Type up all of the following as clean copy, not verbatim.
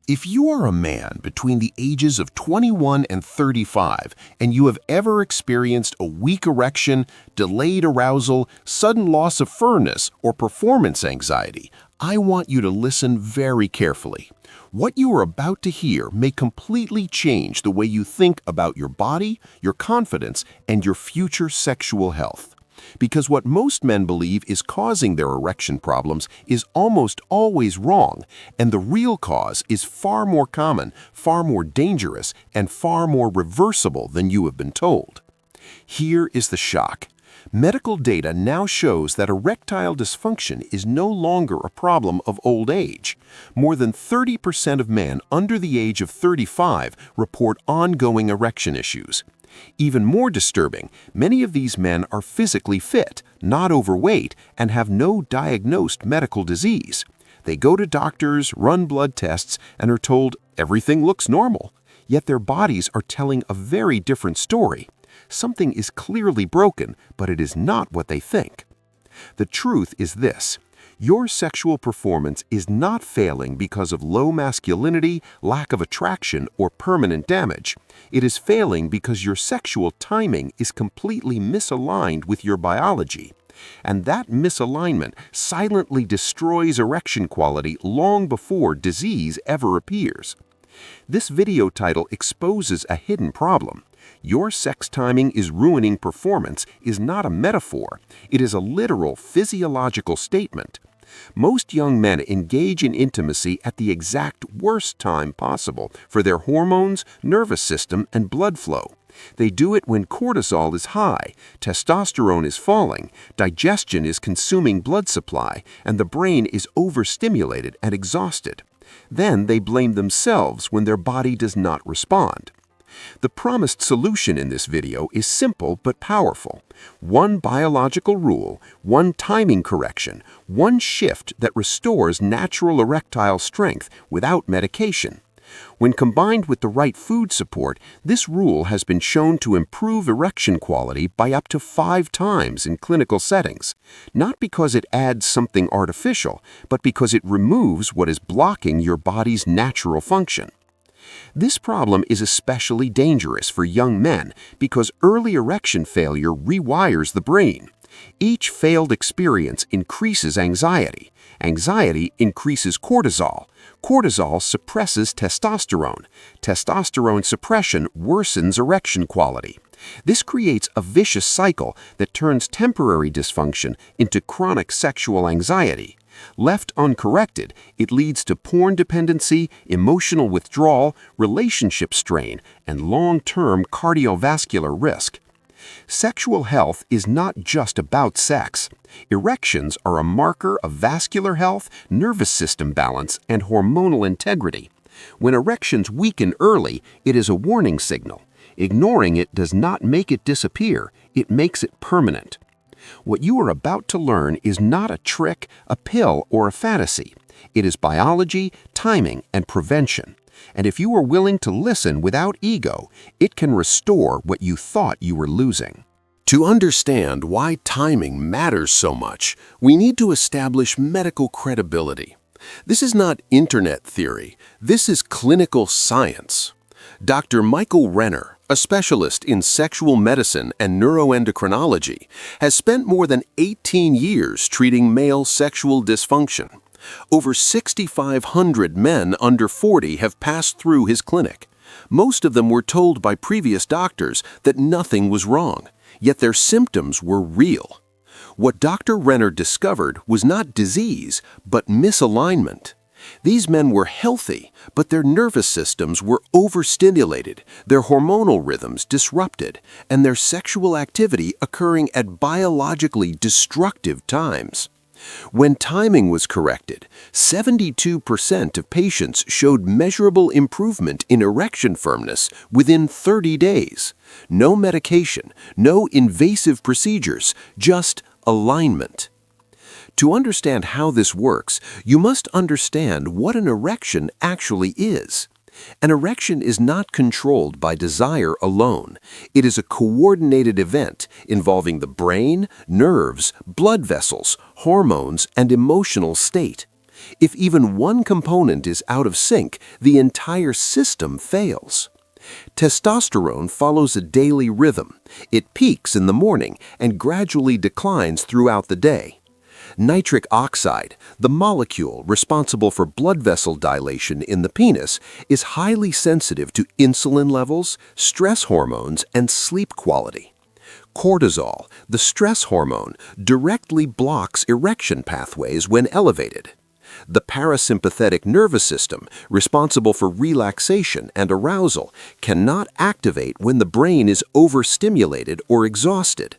If you are a man between the ages of 21 and 35 and you have ever experienced a weak erection, delayed arousal, sudden loss of firmness, or performance anxiety, I want you to listen very carefully. What you are about to hear may completely change the way you think about your body, your confidence, and your future sexual health. Because what most men believe is causing their erection problems is almost always wrong, and the real cause is far more common, far more dangerous, and far more reversible than you have been told. Here is the shock. Medical data now shows that erectile dysfunction is no longer a problem of old age. More than 30% of men under the age of 35 report ongoing erection issues. Even more disturbing, many of these men are physically fit, not overweight, and have no diagnosed medical disease. They go to doctors, run blood tests, and are told everything looks normal. Yet their bodies are telling a very different story. Something is clearly broken, but it is not what they think. The truth is this. Your sexual performance is not failing because of low masculinity, lack of attraction, or permanent damage. It is failing because your sexual timing is completely misaligned with your biology. And that misalignment silently destroys erection quality long before disease ever appears. This video title exposes a hidden problem. Your sex timing is ruining performance is not a metaphor. It is a literal physiological statement. Most young men engage in intimacy at the exact worst time possible for their hormones, nervous system, and blood flow. They do it when cortisol is high, testosterone is falling, digestion is consuming blood supply, and the brain is overstimulated and exhausted. Then they blame themselves when their body does not respond. The promised solution in this video is simple but powerful. One biological rule, one timing correction, one shift that restores natural erectile strength without medication. When combined with the right food support, this rule has been shown to improve erection quality by up to 5 times in clinical settings, not because it adds something artificial, but because it removes what is blocking your body's natural function. This problem is especially dangerous for young men because early erection failure rewires the brain. Each failed experience increases anxiety. Anxiety increases cortisol. Cortisol suppresses testosterone. Testosterone suppression worsens erection quality. This creates a vicious cycle that turns temporary dysfunction into chronic sexual anxiety. Left uncorrected, it leads to porn dependency, emotional withdrawal, relationship strain, and long-term cardiovascular risk. Sexual health is not just about sex. Erections are a marker of vascular health, nervous system balance, and hormonal integrity. When erections weaken early, it is a warning signal. Ignoring it does not make it disappear, it makes it permanent. What you are about to learn is not a trick, a pill, or a fantasy. It is biology, timing, and prevention. And if you are willing to listen without ego, it can restore what you thought you were losing. To understand why timing matters so much, we need to establish medical credibility. This is not internet theory. This is clinical science. Dr. Michael Renner, a specialist in sexual medicine and neuroendocrinology, has spent more than 18 years treating male sexual dysfunction. Over 6,500 men under 40 have passed through his clinic. Most of them were told by previous doctors that nothing was wrong, yet their symptoms were real. What Dr. Renner discovered was not disease, but misalignment. These men were healthy, but their nervous systems were overstimulated, their hormonal rhythms disrupted, and their sexual activity occurring at biologically destructive times. When timing was corrected, 72% of patients showed measurable improvement in erection firmness within 30 days. No medication, no invasive procedures, just alignment. To understand how this works, you must understand what an erection actually is. An erection is not controlled by desire alone. It is a coordinated event involving the brain, nerves, blood vessels, hormones, and emotional state. If even one component is out of sync, the entire system fails. Testosterone follows a daily rhythm. It peaks in the morning and gradually declines throughout the day. Nitric oxide, the molecule responsible for blood vessel dilation in the penis, is highly sensitive to insulin levels, stress hormones, and sleep quality. Cortisol, the stress hormone, directly blocks erection pathways when elevated. The parasympathetic nervous system, responsible for relaxation and arousal, cannot activate when the brain is overstimulated or exhausted.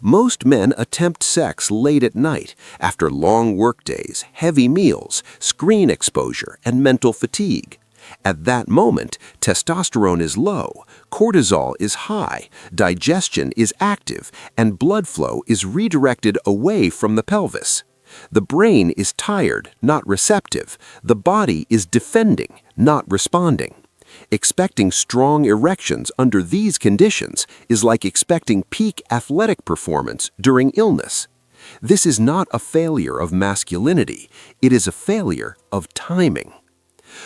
Most men attempt sex late at night, after long workdays, heavy meals, screen exposure, and mental fatigue. At that moment, testosterone is low, cortisol is high, digestion is active, and blood flow is redirected away from the pelvis. The brain is tired, not receptive. The body is defending, not responding. Expecting strong erections under these conditions is like expecting peak athletic performance during illness. This is not a failure of masculinity, it is a failure of timing.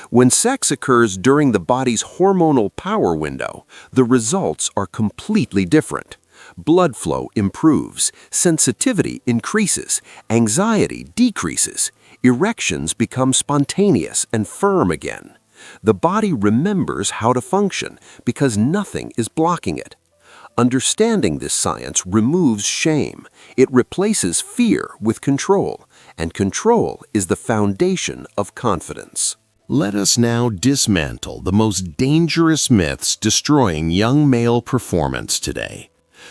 When sex occurs during the body's hormonal power window, the results are completely different. Blood flow improves, sensitivity increases, anxiety decreases, erections become spontaneous and firm again. The body remembers how to function because nothing is blocking it. Understanding this science removes shame. It replaces fear with control, and control is the foundation of confidence. Let us now dismantle the most dangerous myths destroying young male performance today.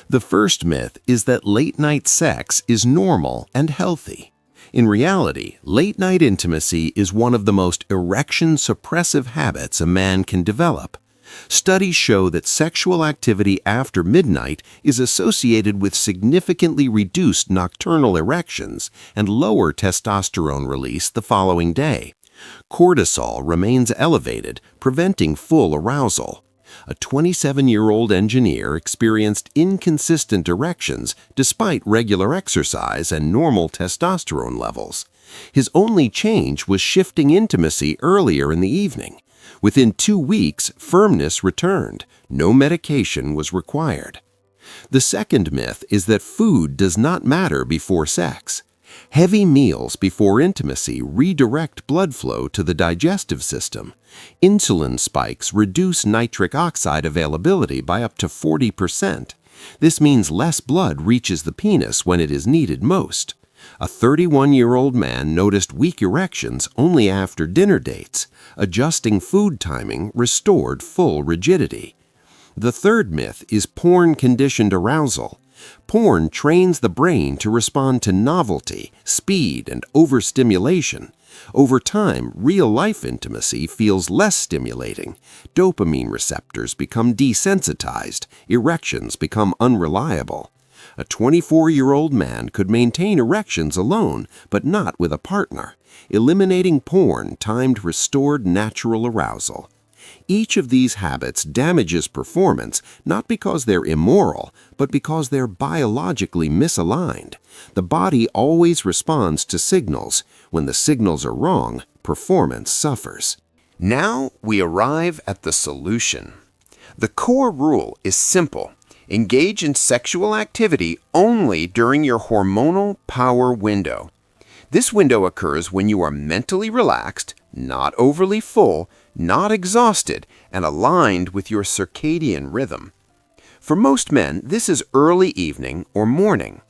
The first myth is that late-night sex is normal and healthy. In reality, late-night intimacy is one of the most erection-suppressive habits a man can develop. Studies show that sexual activity after midnight is associated with significantly reduced nocturnal erections and lower testosterone release the following day. Cortisol remains elevated, preventing full arousal. A 27-year-old engineer experienced inconsistent erections despite regular exercise and normal testosterone levels. His only change was shifting intimacy earlier in the evening. Within 2 weeks, firmness returned. No medication was required. The second myth is that food does not matter before sex. Heavy meals before intimacy redirect blood flow to the digestive system. Insulin spikes reduce nitric oxide availability by up to 40%. This means less blood reaches the penis when it is needed most. A 31-year-old man noticed weak erections only after dinner dates. Adjusting food timing restored full rigidity. The third myth is porn-conditioned arousal. Porn trains the brain to respond to novelty, speed, and overstimulation. Over time, real-life intimacy feels less stimulating. Dopamine receptors become desensitized. Erections become unreliable. A 24-year-old man could maintain erections alone, but not with a partner. Eliminating porn timed restored natural arousal. Each of these habits damages performance not because they're immoral, but because they're biologically misaligned. The body always responds to signals. When the signals are wrong, performance suffers. Now we arrive at the solution. The core rule is simple. Engage in sexual activity only during your hormonal power window. This window occurs when you are mentally relaxed, not overly full, not exhausted, and aligned with your circadian rhythm. For most men, this is early evening or morning.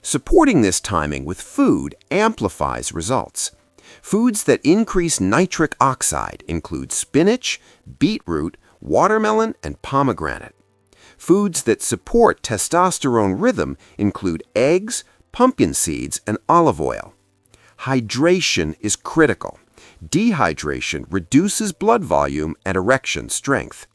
Supporting this timing with food amplifies results. Foods that increase nitric oxide include spinach, beetroot, watermelon, and pomegranate. Foods that support testosterone rhythm include eggs, pumpkin seeds, and olive oil. Hydration is critical. Dehydration reduces blood volume and erection strength.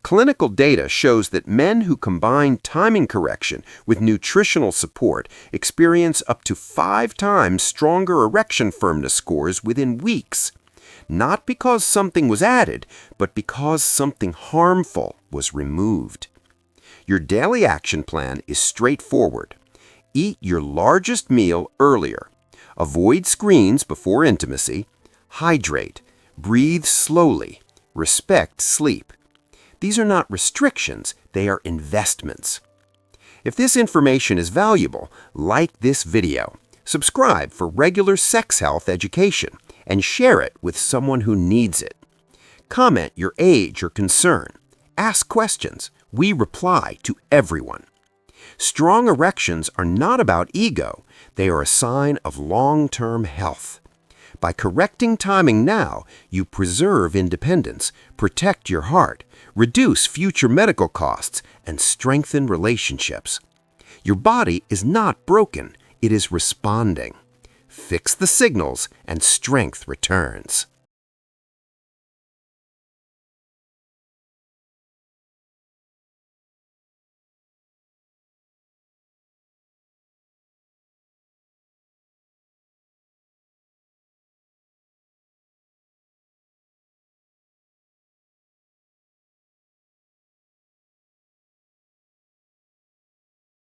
Clinical data shows that men who combine timing correction with nutritional support experience up to 5 times stronger erection firmness scores within weeks. Not because something was added, but because something harmful was removed. Your daily action plan is straightforward. Eat your largest meal earlier. Avoid screens before intimacy. Hydrate. Breathe slowly. Respect sleep. These are not restrictions, they are investments. If this information is valuable, like this video, subscribe for regular sex health education, and share it with someone who needs it. Comment your age or concern. Ask questions. We reply to everyone. Strong erections are not about ego. They are a sign of long-term health. By correcting timing now, you preserve independence, protect your heart, reduce future medical costs, and strengthen relationships. Your body is not broken, it is responding. Fix the signals and strength returns.